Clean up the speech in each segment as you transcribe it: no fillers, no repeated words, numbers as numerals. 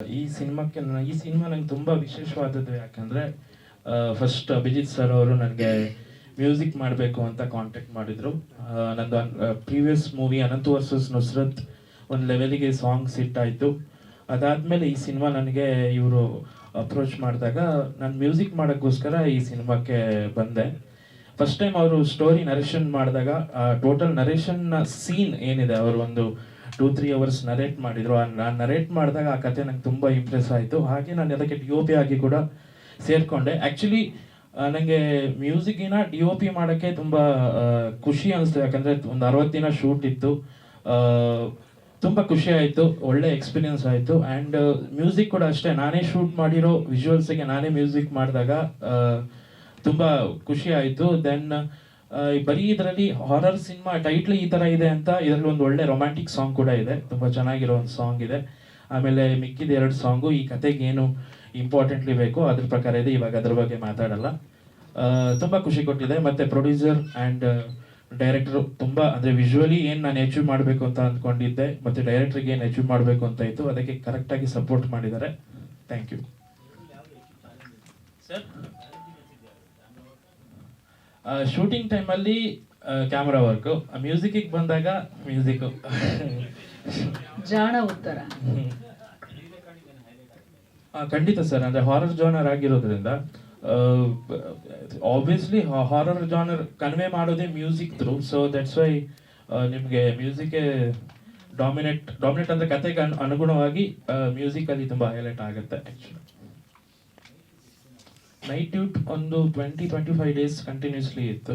ಈ ಸಿನಿಮಾ ನಂಗೆ ತುಂಬ ವಿಶೇಷವಾದದ್ದು. ಯಾಕಂದರೆ ಫಸ್ಟ್ ಅಭಿಜಿತ್ ಸರ್ ಅವರು ನನಗೆ ಮ್ಯೂಸಿಕ್ ಮಾಡಬೇಕು ಅಂತ ಕಾಂಟ್ಯಾಕ್ಟ್ ಮಾಡಿದರು. ನಂದು previous movie Anant versus Nusrat ಒಂದು ಲೆವೆಲಿಗೆ ಸಾಂಗ್ಸ್ ಹಿಟ್ಟಾಯಿತು. ಅದಾದಮೇಲೆ ಈ ಸಿನಿಮಾ ನನಗೆ ಇವರು ಅಪ್ರೋಚ್ ಮಾಡಿದಾಗ ನಾನು ಮ್ಯೂಸಿಕ್ ಮಾಡೋಕ್ಕೋಸ್ಕರ ಈ ಸಿನಿಮಾಕ್ಕೆ ಬಂದೆ. ಫಸ್ಟ್ ಟೈಮ್ ಅವರು ಸ್ಟೋರಿ ನರೇಷನ್ ಮಾಡಿದಾಗ ಟೋಟಲ್ ನರೇಷನ್ನ ಸೀನ್ ಏನಿದೆ ಅವರು ಒಂದು 2-3 ಅವರ್ಸ್ ನರೇಟ್ ಮಾಡಿದರು. ನಾನು ನರೇಟ್ ಮಾಡಿದಾಗ ಆ ಕತೆ ನಂಗೆ ತುಂಬ ಇಂಪ್ರೆಸ್ ಆಯಿತು. ಹಾಗೆ ನಾನು ಅದಕ್ಕೆ DOP ಆಗಿ ಕೂಡ ಸೇರಿಕೊಂಡೆ. ಆ್ಯಕ್ಚುಲಿ ನನಗೆ ಮ್ಯೂಸಿಕ್ಗಿನ DOP ಮಾಡೋಕ್ಕೆ ತುಂಬ ಖುಷಿ ಅನಿಸ್ತು. ಯಾಕಂದರೆ ಒಂದು 60 ದಿನ ಶೂಟ್ ಇತ್ತು. ತುಂಬ ಖುಷಿ ಆಯಿತು, ಒಳ್ಳೆ ಎಕ್ಸ್ಪೀರಿಯನ್ಸ್ ಆಯಿತು. ಆ್ಯಂಡ್ ಮ್ಯೂಸಿಕ್ ಕೂಡ ಅಷ್ಟೇ, ನಾನೇ ಶೂಟ್ ಮಾಡಿರೋ ವಿಜುವಲ್ಸಿಗೆ ನಾನೇ ಮ್ಯೂಸಿಕ್ ಮಾಡಿದಾಗ ತುಂಬ ಖುಷಿ ಆಯಿತು. ದೆನ್ ಬರೀ ಇದರಲ್ಲಿ ಹಾರರ್ ಸಿನಿಮಾ ಟೈಟ್ಲ್ ಈ ಥರ ಇದೆ ಅಂತ ಇದರಲ್ಲಿ ಒಂದು ಒಳ್ಳೆ ರೊಮ್ಯಾಂಟಿಕ್ ಸಾಂಗ್ ಕೂಡ ಇದೆ, ತುಂಬ ಚೆನ್ನಾಗಿರೋ ಒಂದು ಸಾಂಗ್ ಇದೆ. ಆಮೇಲೆ ಮಿಕ್ಕಿದ 2 ಸಾಂಗು ಈ ಕತೆಗೆ ಏನು ಇಂಪಾರ್ಟೆಂಟ್ಲಿ ಬೇಕು ಅದ್ರ ಪ್ರಕಾರ ಇದೆ. ಇವಾಗ ಅದ್ರ ಬಗ್ಗೆ ಮಾತಾಡಲ್ಲ. ತುಂಬ ಖುಷಿ ಕೊಟ್ಟಿದೆ. ಮತ್ತು ಪ್ರೊಡ್ಯೂಸರ್ ಆ್ಯಂಡ್ ಡೈರೆಕ್ಟ್ರು ತುಂಬ ಅಂದರೆ ವಿಜುವಲಿ ಏನು ನಾನು ಅಚೀವ್ ಮಾಡಬೇಕು ಅಂತ ಅಂದ್ಕೊಂಡಿದ್ದೆ ಮತ್ತು ಡೈರೆಕ್ಟ್ರಿಗೆ ಏನು ಅಚೀವ್ ಮಾಡಬೇಕು ಅಂತ ಇತ್ತು, ಅದಕ್ಕೆ ಕರೆಕ್ಟಾಗಿ ಸಪೋರ್ಟ್ ಮಾಡಿದ್ದಾರೆ. Thank you sir. ಶೂಟಿಂಗ್ ಟೈಮಲ್ಲಿ ಕ್ಯಾಮ್ರಾ ವರ್ಕು, ಮ್ಯೂಸಿಕ್ಕಿಗೆ ಬಂದಾಗ ಮ್ಯೂಸಿಕ್ಕು. ಜಾಣ ಉತ್ತರ. ಖಂಡಿತ ಸರ್. ಅಂದರೆ ಹಾರರ್ ಜಾನರ್ ಆಗಿರೋದ್ರಿಂದ ಆಬ್ವಿಯಸ್ಲಿ ಹಾರರ್ ಜಾನರ್ ಕನ್ವೆ ಮಾಡೋದೇ music through. So that's why ನಿಮಗೆ ಮ್ಯೂಸಿಕ್ಗೆ ಡಾಮಿನೇಟ್ ಅಂದರೆ ಕತೆಗೆ ಅನುಗುಣವಾಗಿ ಮ್ಯೂಸಿಕಲ್ಲಿ ತುಂಬ ಹೈಲೈಟ್ ಆಗುತ್ತೆ. ಆ್ಯಕ್ಚುಲಿ ನೈಟ್ ಡ್ಯೂಟ್ ಒಂದು 20-25 ಡೇಸ್ ಕಂಟಿನ್ಯೂಸ್ಲಿ ಇತ್ತು.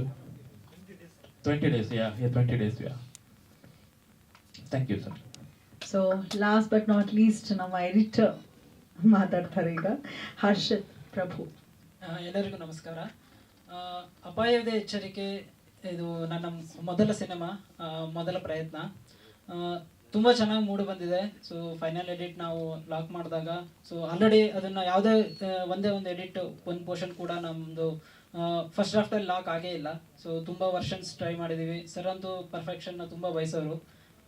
20 days yeah 20 days yeah. Thank you sir. So last but not least ನಮ್ಮ ಎಡಿಟರ್ ಮಾತಾಡ್ತಾರೆ ಈಗ. ಹರ್ಷತ್ ಪ್ರಭು. ಎಲ್ಲರಿಗೂ ನಮಸ್ಕಾರ. ಅಪಾಯದ ಎಚ್ಚರಿಕೆ ಇದು ನನ್ನ ಮೊದಲ ಸಿನಿಮಾ, ಮೊದಲ ಪ್ರಯತ್ನ. ತುಂಬ ಚೆನ್ನಾಗಿ ಮೂಡಿ ಬಂದಿದೆ. ಸೊ ಫೈನಲ್ ಎಡಿಟ್ ನಾವು ಲಾಕ್ ಮಾಡಿದಾಗ ಸೊ ಆಲ್ರೆಡಿ ಅದನ್ನು ಯಾವುದೇ ಒಂದೇ ಒಂದು ಎಡಿಟ್ ಒಂದು ಪೋರ್ಷನ್ ಕೂಡ ನಮ್ಮದು ಫಸ್ಟ್ ಡ್ರಾಫ್ಟಲ್ಲಿ ಲಾಕ್ ಆಗೇ ಇಲ್ಲ. ಸೊ ತುಂಬ ವರ್ಷನ್ಸ್ ಟ್ರೈ ಮಾಡಿದ್ದೀವಿ. ಸರ್ ಅಂತೂ ಪರ್ಫೆಕ್ಷನ್ನ ತುಂಬ ಬಯಸೋರು.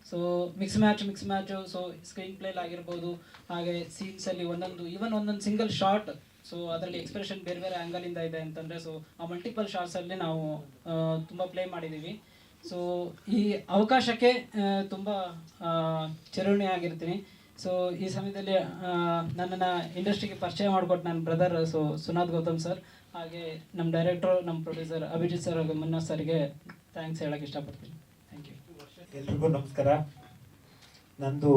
So mix match so screen ಪ್ಲೇಲಿ ಆಗಿರ್ಬೋದು, ಹಾಗೆ ಸೀನ್ಸಲ್ಲಿ ಒಂದೊಂದು ಸಿಂಗಲ್ ಶಾರ್ಟ್, ಸೊ ಅದರಲ್ಲಿ ಎಕ್ಸ್ಪ್ರೆಷನ್ ಬೇರೆ ಬೇರೆ ಆ್ಯಂಗಲಿಂದ ಇದೆ ಅಂತಂದರೆ ಸೊ ಆ ಮಲ್ಟಿಪಲ್ ಶಾರ್ಟ್ಸಲ್ಲಿ ನಾವು ತುಂಬ ಪ್ಲೇ ಮಾಡಿದ್ದೀವಿ. ಸೊ ಈ ಅವಕಾಶಕ್ಕೆ ತುಂಬ ಚಿರಋಣಿ ಆಗಿರ್ತೀನಿ. ಸೊ ಈ ಸಮಯದಲ್ಲಿ ನನ್ನನ್ನು ಇಂಡಸ್ಟ್ರಿಗೆ ಪರಿಚಯ ಮಾಡಿಕೊಟ್ಟು ನನ್ನ brother so Sunath Gautam sir, ಹಾಗೆ ನಮ್ಮ ಡೈರೆಕ್ಟ್ರು, ನಮ್ಮ ಪ್ರೊಡ್ಯೂಸರ್ ಅಭಿಜಿತ್ ಸರ್ ಹಾಗೂ ಮುನ್ನಸ್ ಸರ್ಗೆ ಥ್ಯಾಂಕ್ಸ್ ಹೇಳೋಕ್ಕೆ ಇಷ್ಟಪಡ್ತೀನಿ. Thank you. ಎಲ್ರಿಗೂ ನಮಸ್ಕಾರ. ನಂದು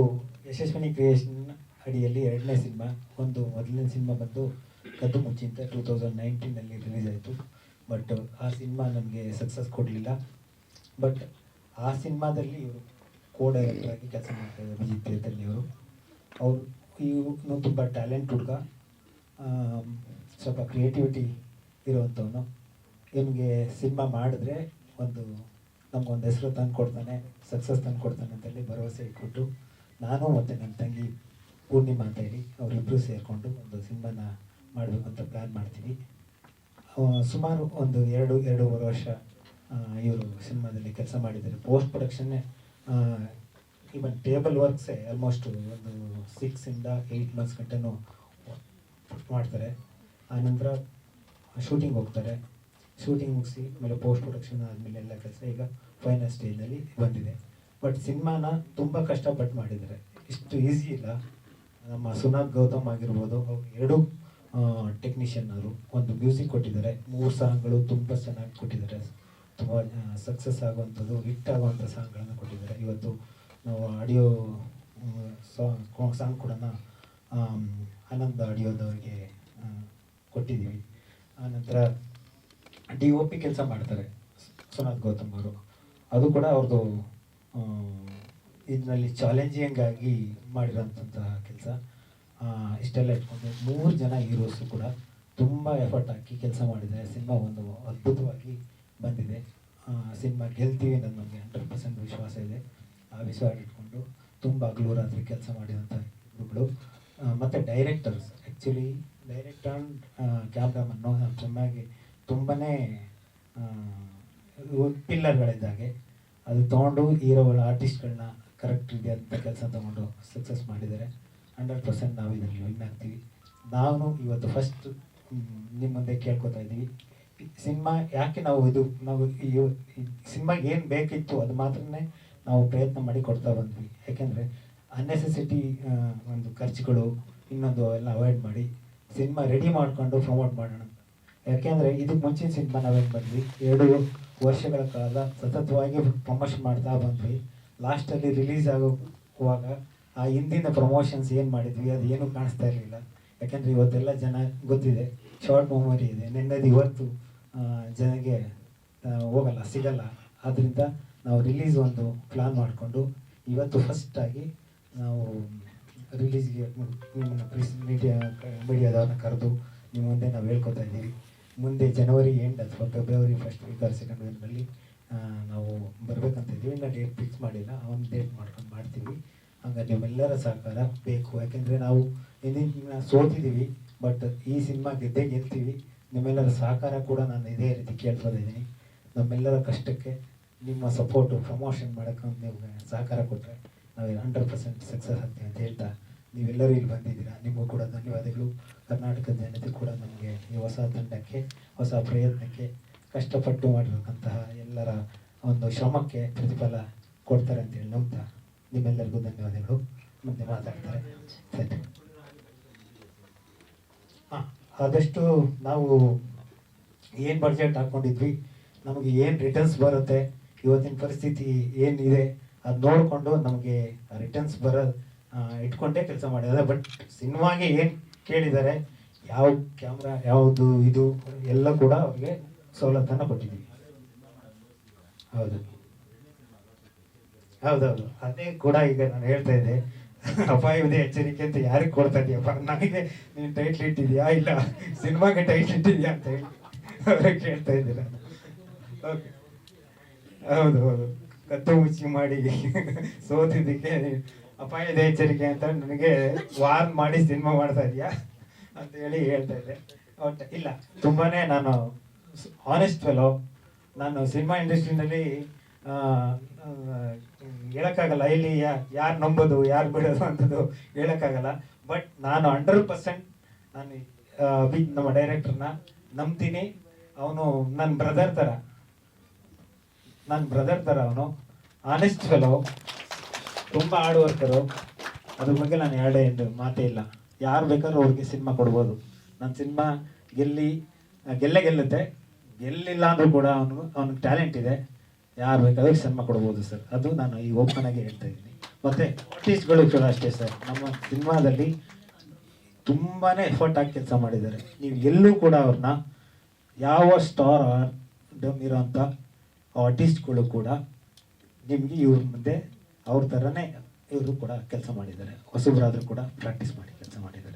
ಯಶಸ್ವಿನಿ ಕ್ರಿಯೇಷನ್ ಅಡಿಯಲ್ಲಿ 2ನೇ ಸಿನಿಮಾ. ಒಂದು ಮೊದಲನೇ ಸಿನಿಮಾ ಬಂದು ಕದ್ದು ಮುಚ್ಚಿ ಅಂತ 2019ನಲ್ಲಿ ರಿಲೀಸ್ ಆಯಿತು. ಬಟ್ ಆ ಸಿನಿಮಾ ನನಗೆ ಸಕ್ಸಸ್ ಕೊಡಲಿಲ್ಲ. ಬಟ್ ಆ ಸಿನಿಮಾದಲ್ಲಿ ಇವರು ಡೈರೆಕ್ಟರ್ ಆಗಿ ಕೆಲಸ ಮಾಡ್ತಾಯಿದ್ದಾರೆ ಅಭಿಜಿತ್ ತೇತಲ್ಲಿ ಅವರು ಇವನು ತುಂಬ ಟ್ಯಾಲೆಂಟ್ ಹುಡುಗ, ಸ್ವಲ್ಪ ಕ್ರಿಯೇಟಿವಿಟಿ ಇರುವಂಥವನು. ಇವನಿಗೆ ಸಿನಿಮಾ ಮಾಡಿದ್ರೆ ನಮಗೊಂದು ಹೆಸರು ತಂದು ಕೊಡ್ತಾನೆ, ಸಕ್ಸಸ್ ತಂದು ಕೊಡ್ತಾನೆ ಅಂತೇಳಿ ಭರವಸೆ ಇಟ್ಬಿಟ್ಟು ನಾನು ಮತ್ತು ನನ್ನ ತಂಗಿ ಪೂರ್ಣಿಮಾ ಅಂತ ಹೇಳಿ ಅವರಿಬ್ಬರು ಸೇರಿಕೊಂಡು ಒಂದು ಸಿನಿಮಾನ ಮಾಡಬೇಕು ಅಂತ ಪ್ಲ್ಯಾನ್ ಮಾಡ್ತೀವಿ. ಸುಮಾರು ಒಂದು 2-2.5 ವರ್ಷ ಇವರು ಸಿನಿಮಾದಲ್ಲಿ ಕೆಲಸ ಮಾಡಿದ್ದಾರೆ. ಪೋಸ್ಟ್ ಪ್ರೊಡಕ್ಷನ್ನೇ ಈವನ್ ಟೇಬಲ್ ವರ್ಕ್ಸೇ ಆಲ್ಮೋಸ್ಟ್ ಒಂದು 6-8 ಮಂತ್ಸ್ ಗಂಟೆನೂ ಮಾಡ್ತಾರೆ. ಆನಂತರ ಶೂಟಿಂಗ್ ಹೋಗ್ತಾರೆ. ಶೂಟಿಂಗ್ ಮುಗಿಸಿ ಆಮೇಲೆ ಪೋಸ್ಟ್ ಪ್ರೊಡಕ್ಷನ್ ಆದಮೇಲೆ ಎಲ್ಲ ಕೆಲಸ ಈಗ ಫೈನಲ್ ಸ್ಟೇಜ್ನಲ್ಲಿ ಬಂದಿದೆ. ಬಟ್ ಸಿನಿಮಾನ ತುಂಬ ಕಷ್ಟಪಟ್ಟು ಮಾಡಿದ್ದಾರೆ, ಇಷ್ಟು ಈಸಿ ಇಲ್ಲ. ನಮ್ಮ ಸುನಾಥ್ ಗೌತಮ್ ಆಗಿರ್ಬೋದು, ಅವರು 2 ಟೆಕ್ನಿಷಿಯನ್ ಅವರು ಒಂದು ಮ್ಯೂಸಿಕ್ ಕೊಟ್ಟಿದ್ದಾರೆ. 3 ಸಾಂಗ್ಗಳು ತುಂಬ ಚೆನ್ನಾಗಿ ಕೊಟ್ಟಿದ್ದಾರೆ. ತುಂಬ ಸಕ್ಸಸ್ ಆಗುವಂಥದ್ದು, ಹಿಟ್ ಆಗುವಂಥ ಸಾಂಗ್ಗಳನ್ನು ಕೊಟ್ಟಿದ್ದಾರೆ. ಇವತ್ತು ನಾವು ಆಡಿಯೋ ಸಾಂಗ್ ಕೂಡ ಆನಂದ್ ಆಡಿಯೋದವ್ರಿಗೆ ಕೊಟ್ಟಿದ್ದೀವಿ. ಆನಂತರ DOP ಕೆಲಸ ಮಾಡ್ತಾರೆ ಸುನಾಥ್ ಗೌತಮ್ ಅವರು. ಅದು ಕೂಡ ಅವ್ರದ್ದು ಇದರಲ್ಲಿ ಚಾಲೆಂಜಿಂಗ್ ಆಗಿ ಮಾಡಿರೋಂಥ ಕೆಲಸ. ಇಷ್ಟೆಲ್ಲ ಇಟ್ಕೊಂಡು 3 ಜನ ಹೀರೋಸು ಕೂಡ ತುಂಬ ಎಫರ್ಟ್ ಹಾಕಿ ಕೆಲಸ ಮಾಡಿದ್ದಾರೆ. ಸಿನಿಮಾ ಒಂದು ಅದ್ಭುತವಾಗಿ ಬಂದಿದೆ. ಸಿನಿಮಾ ಗೆಲ್ತೀವಿ ಅನ್ನೋದು ನಮಗೆ 100% ವಿಶ್ವಾಸ ಇದೆ. ಆ ವಿಶ್ವಾಸ ಇಟ್ಕೊಂಡು ತುಂಬ ಹಗಲು ರಾತ್ರಿ ಕೆಲಸ ಮಾಡಿದಂಥ ಇಬ್ಬರುಗಳು. ಮತ್ತು ಡೈರೆಕ್ಟರ್ಸ್, ಆ್ಯಕ್ಚುಲಿ ಡೈರೆಕ್ಟರ್ ಆ್ಯಂಡ್ ಕ್ಯಾಮ್ರಾಮನ್ನು ಚೆನ್ನಾಗಿ ತುಂಬಾ ಪಿಲ್ಲರ್ಗಳಿದ್ದಾಗೆ ಅದು ತೊಗೊಂಡು ಹೀರೋಗಳ ಆರ್ಟಿಸ್ಟ್ಗಳನ್ನ ಕರೆಕ್ಟ್ ಇದೆ ಅಂತ ಕೆಲಸ ತೊಗೊಂಡು ಸಕ್ಸಸ್ ಮಾಡಿದ್ದಾರೆ. 100% ನಾವು ಇದರಲ್ಲಿ ವಿನ್ ಆಗ್ತೀವಿ. ನಾನು ಇವತ್ತು ಫಸ್ಟ್ ನಿಮ್ಮ ಮುಂದೆ ಕೇಳ್ಕೊತಾ ಇದ್ದೀವಿ, ಸಿನಿಮಾ ಯಾಕೆ ನಾವು ಸಿನಿಮಾಗೆ ಏನು ಬೇಕಿತ್ತು ಅದು ಮಾತ್ರನೇ ನಾವು ಪ್ರಯತ್ನ ಮಾಡಿ ಕೊಡ್ತಾ ಬಂದ್ವಿ. ಯಾಕೆಂದರೆ ಅನ್ನೆಸೆಸಿಟಿ ಒಂದು ಖರ್ಚುಗಳು ಇನ್ನೊಂದು ಎಲ್ಲ ಅವಾಯ್ಡ್ ಮಾಡಿ ಸಿನಿಮಾ ರೆಡಿ ಮಾಡಿಕೊಂಡು ಪ್ರಮೋಟ್ ಮಾಡೋಣ. ಯಾಕೆಂದರೆ ಇದಕ್ಕೆ ಮುಂಚಿನ ಸಿನಿಮಾ ನಾವೇನು ಬಂದ್ವಿ, 2 ವರ್ಷಗಳ ಕಾಲ ಸತತವಾಗಿ ಪ್ರಮೋಷನ್ ಮಾಡ್ತಾ ಬಂದ್ವಿ. ಲಾಸ್ಟಲ್ಲಿ ರಿಲೀಸ್ ಆಗುವಾಗ ಆ ಹಿಂದಿನ ಪ್ರಮೋಷನ್ಸ್ ಏನು ಮಾಡಿದ್ವಿ ಅದು ಏನೂ ಕಾಣಿಸ್ತಾ ಇರಲಿಲ್ಲ. ಯಾಕೆಂದರೆ ಇವತ್ತೆಲ್ಲ ಜನ ಗೊತ್ತಿದೆ, ಶಾರ್ಟ್ ಮೆಮೊರಿ ಇದೆ, ನಿನ್ನೆದು ಇವತ್ತು ಜನಗೆ ಹೋಗಲ್ಲ, ಸಿಗಲ್ಲ. ಆದ್ದರಿಂದ ನಾವು ರಿಲೀಸ್ ಒಂದು ಪ್ಲಾನ್ ಮಾಡಿಕೊಂಡು ಇವತ್ತು ಫಸ್ಟಾಗಿ ನಾವು ರಿಲೀಸ್ಗೆ ನಿಮ್ಮನ್ನು ಮೀಡಿಯಾದವ್ರನ್ನ ಕರೆದು ನಿಮ್ಮ ಮುಂದೆ ನಾವು ಹೇಳ್ಕೊತಾ ಇದ್ದೀವಿ. ಮುಂದೆ ಜನವರಿ ಎಂಡ್ ಅಥವಾ February first week or second ವೀಕ್ನಲ್ಲಿ ನಾವು ಬರಬೇಕಂತ ಇದ್ದೀವಿ. ಇನ್ನು ಡೇಟ್ ಫಿಕ್ಸ್ ಮಾಡಿಲ್ಲ, ಒಂದು ಡೇಟ್ ಮಾಡ್ಕೊಂಡು ಮಾಡ್ತೀವಿ. ಹಂಗಾಗಿ ನಿಮ್ಮೆಲ್ಲರ ಸಹಕಾರ ಬೇಕು. ಯಾಕೆಂದರೆ ನಾವು ಇಂದಿನ ಸೋತಿದ್ದೀವಿ, ಬಟ್ ಈ ಸಿನಿಮಾ ಗೆಲ್ತೀವಿ. ನಿಮ್ಮೆಲ್ಲರ ಸಹಕಾರ ಕೂಡ ನಾನು ಇದೇ ರೀತಿ ಕೇಳ್ಕೊತಿದ್ದೀನಿ. ನಮ್ಮೆಲ್ಲರ ಕಷ್ಟಕ್ಕೆ ನಿಮ್ಮ ಸಪೋರ್ಟು ಪ್ರಮೋಷನ್ ಮಾಡೋಕ್ಕೆ ನೀವು ಸಹಕಾರ ಕೊಟ್ಟರೆ ನಾವು 100% ಸಕ್ಸಸ್ ಆಗ್ತೀವಿ ಅಂತ ಹೇಳ್ತಾ, ನೀವೆಲ್ಲರೂ ಇಲ್ಲಿ ಬಂದಿದ್ದೀರಾ, ನಿಮಗೂ ಕೂಡ ಧನ್ಯವಾದಗಳು. ಕರ್ನಾಟಕದ ಜನತೆ ಕೂಡ ನಮಗೆ ಈ ಹೊಸ ತಂಡಕ್ಕೆ, ಹೊಸ ಪ್ರಯತ್ನಕ್ಕೆ ಕಷ್ಟಪಟ್ಟು ಮಾಡಿರತಕ್ಕಂತಹ ಎಲ್ಲರ ಒಂದು ಶ್ರಮಕ್ಕೆ ಪ್ರತಿಫಲ ಕೊಡ್ತಾರೆ ಅಂತೇಳಿ ನಂಬ್ತಾ ನಿಮ್ಮೆಲ್ಲರಿಗೂ ಧನ್ಯವಾದಗಳು. ಮುಂದೆ ಮಾತಾಡ್ತಾರೆ. ಸರಿ, ಆದಷ್ಟು ನಾವು ಏನು ಬಡ್ಜೆಟ್ ಹಾಕ್ಕೊಂಡಿದ್ವಿ, ನಮಗೆ ಏನು ರಿಟರ್ನ್ಸ್ ಬರುತ್ತೆ, ಇವತ್ತಿನ ಪರಿಸ್ಥಿತಿ ಏನಿದೆ ಅದು ನೋಡಿಕೊಂಡು ನಮಗೆ ರಿಟರ್ನ್ಸ್ ಇಟ್ಕೊಂಡೇ ಕೆಲಸ ಮಾಡಿದ್ದಾರೆ. ಬಟ್ ಸಿನಿಮಾಗೆ ಏನು ಕೇಳಿದ್ದಾರೆ, ಯಾವ ಕ್ಯಾಮ್ರಾ ಯಾವುದು ಇದು ಎಲ್ಲ ಕೂಡ ಅವ್ರಿಗೆ ಸವಲತ್ತನ್ನು ಕೊಟ್ಟಿದ್ದೀವಿ. ಹೌದೌದು, ಅದೇ ಕೂಡ ಈಗ ನಾನು ಹೇಳ್ತಾ ಇದ್ದೆ, ಅಪಾಯವಿದೆ ಎಚ್ಚರಿಕೆ ಅಂತ ಯಾರಿಗೆ ಕೊಡ್ತಾ ಇದೆಯಪ್ಪ, ನನಗೆ ನೀನು ಟೈಟ್ಲ್ ಇಟ್ಟಿದ್ಯಾ ಇಲ್ಲ ಸಿನಿಮಾಗೆ ಟೈಟ್ಲ್ ಇಟ್ಟಿದ್ಯಾ ಅಂತ ಹೇಳಿ ಅವ್ರಿಗೆ ಕೇಳ್ತಾ ಇದ್ದೀರ. ಓಕೆ, ಹೌದು, ಕತ್ತು ಮುಚ್ಚಿ ಮಾಡಿ ಸೋತಿದ್ದಕ್ಕೆ ಅಪಾಯದ ಎಚ್ಚರಿಕೆ ಅಂತ ನನಗೆ ವಾರ್ನ್ ಮಾಡಿ ಸಿನಿಮಾ ಮಾಡ್ತಾ ಇದೆಯಾ ಅಂತ ಹೇಳಿ ಹೇಳ್ತಾ ಇದ್ದೆ. ಬಟ್ ಇಲ್ಲ, ತುಂಬಾ ನಾನು ಆನೆಸ್ಟ್ ಫೆಲೋ. ನಾನು ಸಿನಿಮಾ ಇಂಡಸ್ಟ್ರಿನಲ್ಲಿ ಹೇಳೋಕ್ಕಾಗಲ್ಲ, ಇಲ್ಲಿ ಯಾರು ನಂಬೋದು ಯಾರು ಬಿಡೋದು ಅಂಥದ್ದು ಹೇಳೋಕ್ಕಾಗಲ್ಲ. ಬಟ್ ನಾನು 100% ನಾನು ನಮ್ಮ ಡೈರೆಕ್ಟರ್ನ ನಂಬ್ತೀನಿ. ಅವನು ನನ್ನ ಬ್ರದರ್ ಥರ ಅವನು ಆನೆಸ್ಟ್ ಫೆಲೋ, ತುಂಬ ಹಾರ್ಡ್ ವರ್ಕರು. ಅದ್ರ ಬಗ್ಗೆ ನಾನು ಎರಡು ಮಾತೇ ಇಲ್ಲ. ಯಾರು ಬೇಕಾದ್ರೂ ಅವ್ರಿಗೆ ಸಿನಿಮಾ ಕೊಡ್ಬೋದು. ನನ್ನ ಸಿನಿಮಾ ಗೆಲ್ಲುತ್ತೆ. ಗೆಲ್ಲಿಲ್ಲ ಅಂದರೂ ಕೂಡ ಅವ್ನಿಗೆ ಟ್ಯಾಲೆಂಟ್ ಇದೆ, ಯಾರು ಬೇಕಾದ್ರೂ ಸಿನಿಮಾ ಕೊಡ್ಬೋದು ಸರ್. ಅದು ನಾನು ಈ ಓಪನ್ ಆಗಿ ಹೇಳ್ತಾ ಇದ್ದೀನಿ. ಮತ್ತು ಆರ್ಟಿಸ್ಟ್ಗಳು ಕೂಡ ಅಷ್ಟೇ ಸರ್, ನಮ್ಮ ಸಿನಿಮಾದಲ್ಲಿ ತುಂಬಾ ಎಫರ್ಟ್ ಆಗಿ ಕೆಲಸ ಮಾಡಿದ್ದಾರೆ. ನೀವು ಎಲ್ಲೂ ಕೂಡ ಅವ್ರನ್ನ ಯಾವ ಸ್ಟಾರ್ ಇರೋಂಥ ಆರ್ಟಿಸ್ಟ್ಗಳು ಕೂಡ ನಿಮಗೆ ಇವ್ರ ಮುಂದೆ ಅವ್ರ ಥರನೇ ಇವರು ಕೂಡ ಕೆಲಸ ಮಾಡಿದ್ದಾರೆ. ಹೊಸಬರಾದರೂ ಕೂಡ ಪ್ರಾಕ್ಟೀಸ್ ಮಾಡಿ ಕೆಲಸ ಮಾಡಿದ್ದಾರೆ.